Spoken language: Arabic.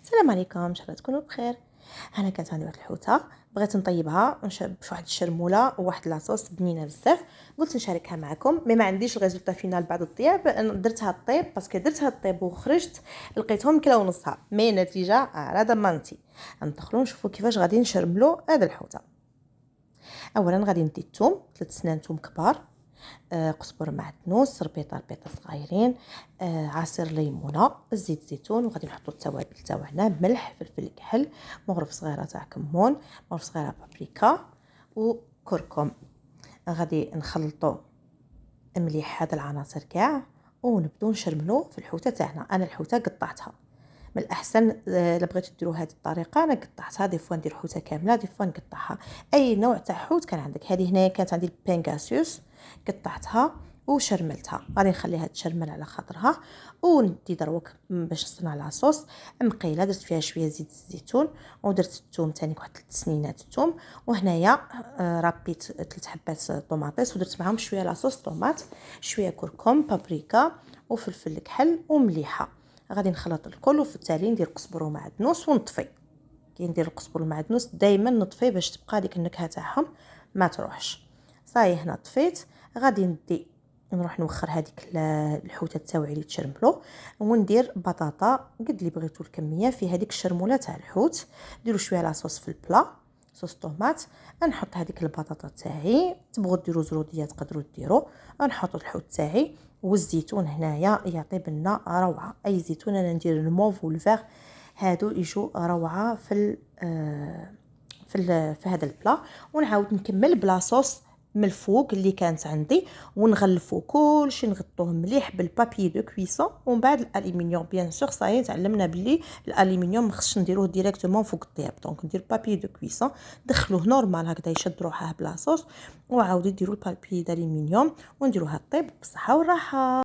السلام عليكم، ان شاء الله تكونوا بخير. انا كانت عندي واحد الحوته بغيت نطيبها بواحد الشرموله وواحد لاصوص بنينه بزاف. قلت نشاركها معكم ما عنديش الريزولطا فينال بعد الطياب. درتها الطيب باسكو درتها الطيب وخرجت لقيتهم كيلو ونصها مي النتيجه على ضمانتي. ندخلوا نشوفوا كيفاش غادي نشرملوا هذا الحوته. اولا غادي ندي الثوم 3 سنان ثوم كبار، قزبر معدنوس، ربيطه صغيرين، عصير ليمونه، زيت زيتون، وغادي نحطوا التوابل تاعنا ملح، فلفل كحل، مغرف صغيره تاع كمون، مغرف صغيره بابريكا وكركم. غادي نخلطوا مليح هاد العناصر كاع ونبداو نشرملو في الحوته تاعنا. انا الحوته قطعتها، من الاحسن الا بغيتو ديروا هذه الطريقه. انا قطعتها دي فوا ندير حوته كامله، دي فوا نقطعها اي نوع تاع حوت كان عندك. هذه هنايا كانت عندي البنغاسيوس، قطعتها وشرملتها. غادي نخليها تشرمل على خاطرها وندي دروك باش نصنع لاصوص. مقيله درت فيها شويه زيت الزيتون ودرت الثوم ثاني واحد 3 سنينات الثوم. وهنايا ربيت 3 حبات طوماطيس ودرت معاهم شويه لاصوص طوماط، شويه كركم، بابريكا وفلفل كحل ومليحه. غادي نخلط الكل وفي التالي ندير قزبر ومعدنوس ونطفي. كي ندير القزبر والمعدنوس دائما نطفي باش تبقى ديك النكهه تاعهم ما تروحش. صاي هنا طفيت. غادي نروح نوخر هذيك الحوته تاوعي اللي تشرملو وندير بطاطا قد اللي بغيتو الكميه في هذيك الشرموله تاع الحوت. ديروا شويه لاصوص في البلا، صوص طوماط. نحط هذيك البطاطا تاعي، تبغوا ديروا زروديه تقدروا ديروا. نحط الحوت تاعي والزيتون هنايا يعطي بنا روعه. اي زيتون انا ندير الموف والفيغ، هادو يجوا روعه في هذا البلا. ونعاود نكمل بلا صوص من الفوق اللي كانت عندي ونغلفوا كلشي، نغطوه مليح بالبابي دو كويسون ومن بعد الالومنيوم. بيان سور صاي تعلمنا باللي الالومنيوم ما خصش نديروه ديريكتومون فوق الطياب، دونك ندير بابي دو كويسون دخلوه نورمال هكذا يشد روحه بلا صوص، وعاودوا ديروا البابي دالومنيوم ونديروها طيب بالصحه والراحه.